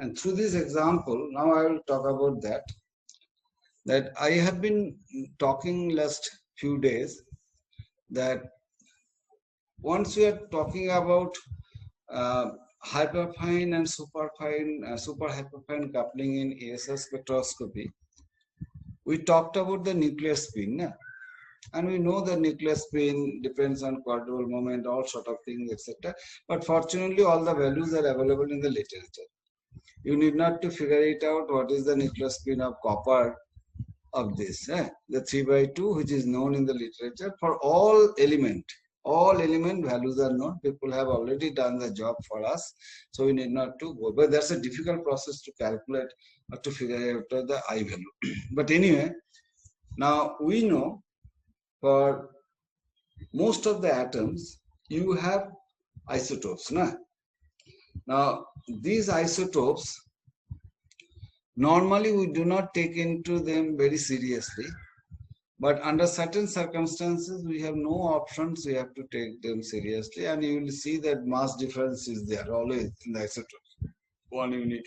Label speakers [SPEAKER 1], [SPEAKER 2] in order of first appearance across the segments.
[SPEAKER 1] And through this example, now I will talk about that I have been talking last few days, that once we are talking about uh, hyperfine and superfine, super hyperfine coupling in ASR spectroscopy, we talked about the nuclear spin, na? And we know the nuclear spin depends on quadrupole moment, all sort of things, etc. But fortunately, all the values are available in the literature. You need not to figure it out what is the nuclear spin of copper of this, the 3/2, which is known in the literature for all element values are known. People have already done the job for us, so we need not to go. But that's a difficult process to calculate or to figure out the I value. But anyway, now we know for most of the atoms you have isotopes. Now these isotopes, normally we do not take into them very seriously, but under certain circumstances we have no options, we have to take them seriously, and you will see that mass difference is there always in the isotopes, 1 unit.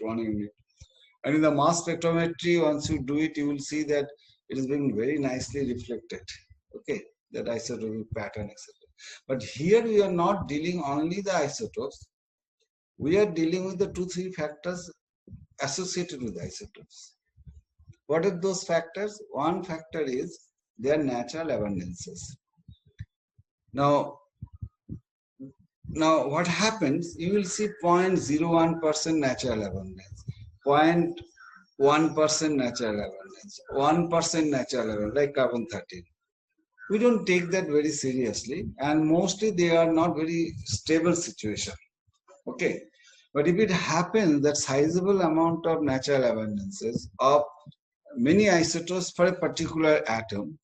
[SPEAKER 1] And in the mass spectrometry, once you do it, you will see that it is being very nicely reflected, okay, that isotopic pattern, etc. But here we are not dealing only the isotopes, we are dealing with the 2-3 factors associated with isotopes. What are those factors? One factor is their natural abundances. Now what happens, you will see 0.01% natural abundance, 0.1% natural abundance, 1% natural abundance, like carbon-13. We don't take that very seriously, and mostly they are not very stable situation. Okay, but if it happens that sizable amount of natural abundances of many isotopes for a particular atom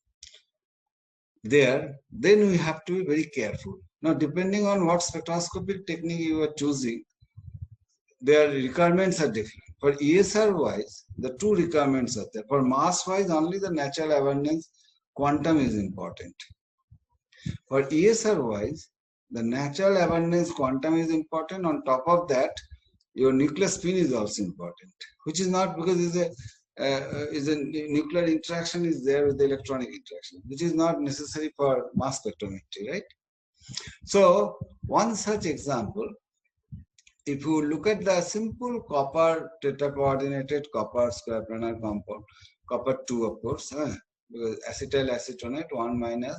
[SPEAKER 1] there, then we have to be very careful. Now, depending on what spectroscopic technique you are choosing, their requirements are different. For ESR wise, the two requirements are there. For mass wise, only the natural abundance quantum is important. For ESR wise, the natural abundance quantum is important. On top of that, your nuclear spin is also important, which is not because is a nuclear interaction is there with the electronic interaction, which is not necessary for mass spectrometry, right? So one such example, if you look at the simple copper tetracoordinated copper square planar compound, copper 2 of course, because acetyl acetonate 1 minus,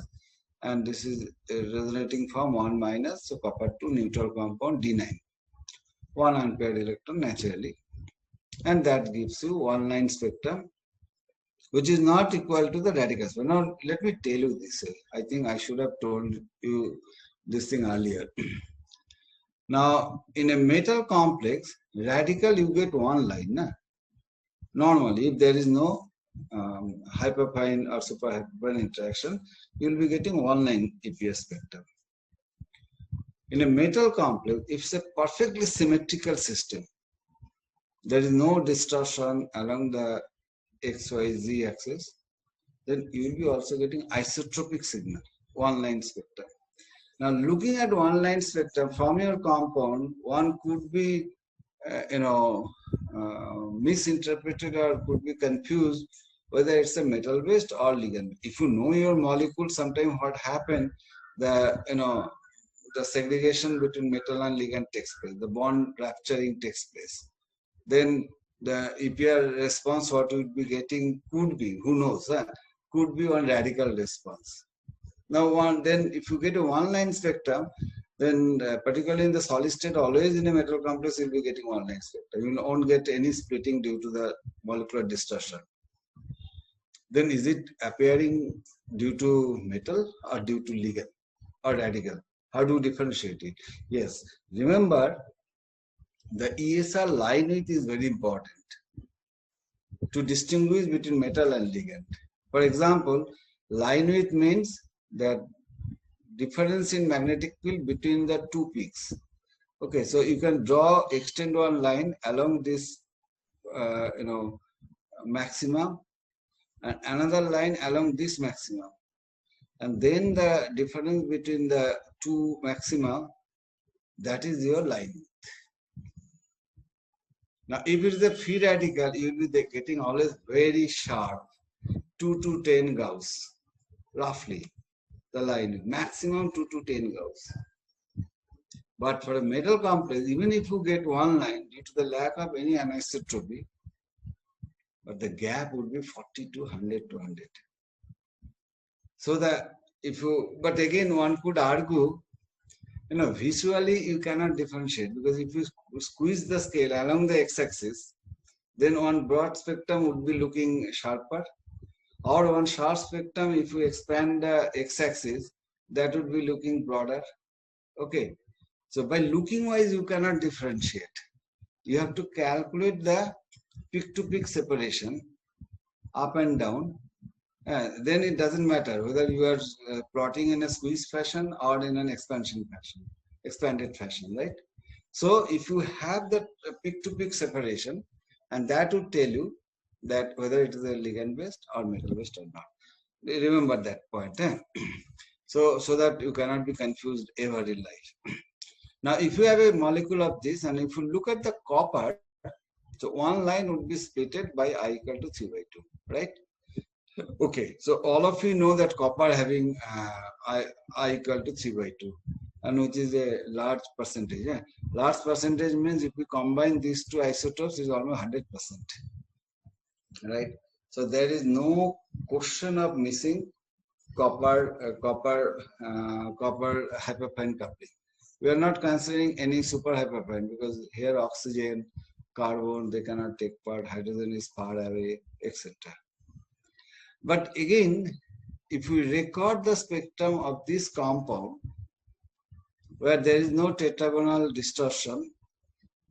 [SPEAKER 1] and this is resonating from 1 minus, so copper 2 neutral compound D9, 1 unpaired electron naturally, and that gives you one line spectrum, which is not equal to the radical spectrum. Now let me tell you this, I think I should have told you this thing earlier. Now in a metal complex, radical you get one line, normally if there is no hyperfine or super hyperfine interaction, you will be getting one line EPS spectrum. In a metal complex, if it's a perfectly symmetrical system, there is no distortion along the XYZ axis, then you will be also getting isotropic signal, one line spectrum. Now looking at one line spectrum from your compound, one could be misinterpreted or could be confused whether it's a metal based or ligand. If you know your molecule, sometimes what happens, the segregation between metal and ligand takes place, the bond rupturing takes place. Then the EPR response what we would be getting could be, who knows, could be one radical response. Now then if you get a one line spectrum, then particularly in the solid state, always in a metal complex, you'll be getting one line spectrum. You won't get any splitting due to the molecular distortion. Then is it appearing due to metal or due to ligand or radical? How do you differentiate it? Yes, remember the ESR line width is very important to distinguish between metal and ligand. For example, line width means that difference in magnetic field between the two peaks. Okay, so you can extend one line along this, maximum, and another line along this maximum, and then the difference between the two maxima, that is your line width. Now, if it is a free radical, you will be getting always very sharp, 2 to 10 Gauss, roughly. The line maximum 2 to 10 Gauss. But for a metal complex, even if you get one line due to the lack of any anisotropy, but the gap would be 40 to 100 to 100. So that if you, but again, one could argue, visually you cannot differentiate, because if you squeeze the scale along the x-axis, then one broad spectrum would be looking sharper, or one sharp spectrum, if you expand the x-axis, that would be looking broader. Okay. So by looking wise, you cannot differentiate. You have to calculate the peak-to-peak separation up and down. Then it doesn't matter whether you are plotting in a squeeze fashion or in an expansion fashion, expanded fashion, right? So if you have that peak-to-peak separation, and that would tell you that whether it is a ligand-based or metal-based or not. Remember that point. So that you cannot be confused ever in life. Now, if you have a molecule of this, and if you look at the copper, so one line would be splitted by I equal to 3 by 2, right? Okay, so all of you know that copper having I equal to 3 by 2, and which is a large percentage. Large percentage means if we combine these two isotopes, is almost 100%, right? So there is no question of missing copper hyperfine coupling. We are not considering any super hyperfine, because here oxygen, carbon, they cannot take part, hydrogen is far away, etc. But again, if we record the spectrum of this compound, where there is no tetragonal distortion,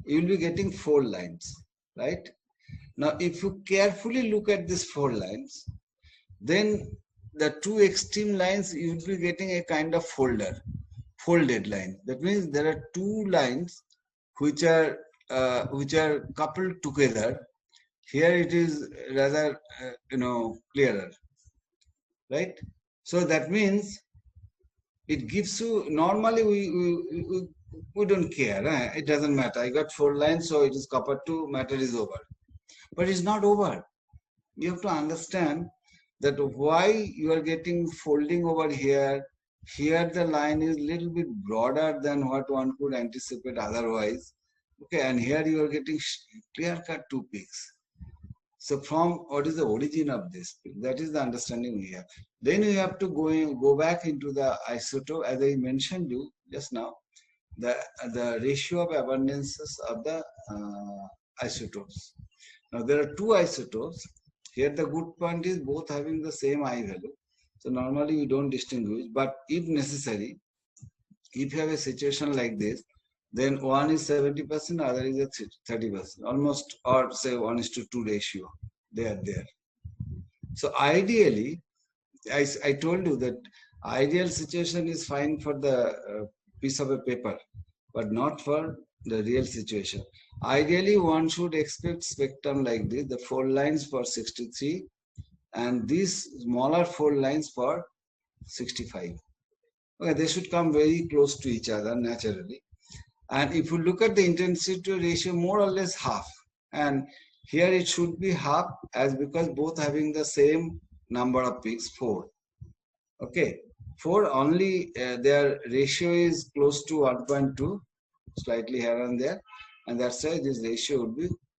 [SPEAKER 1] you will be getting 4 lines, right? Now, if you carefully look at these 4 lines, then the 2 extreme lines, you will be getting a kind of folded line. That means there are 2 lines which are coupled together. Here it is rather clearer, right? So that means it gives you, normally we don't care, it doesn't matter. I got 4 lines, so it is copper 2, matter is over. But it's not over. You have to understand that why you are getting folding over here. Here the line is little bit broader than what one could anticipate otherwise. Okay, and here you are getting clear-cut 2 peaks. So from what is the origin of this peak? That is the understanding we have. Then you have to go back into the isotope, as I mentioned you just now, the ratio of abundances of the isotopes. Now there are 2 isotopes. Here the good point is both having the same I value. So normally we don't distinguish, but if necessary, if you have a situation like this, then one is 70%, other is a 30%, almost, or say 1:2 ratio. They are there. So ideally, I told you that ideal situation is fine for the piece of a paper, but not for the real situation. Ideally, one should expect spectrum like this, the 4 lines for 63, and these smaller 4 lines for 65. Okay, they should come very close to each other naturally. And if you look at the intensity ratio, more or less half. And here it should be half, as because both having the same number of peaks, 4. Okay, 4 only, their ratio is close to 1.2, slightly here and there. And that's why this ratio would be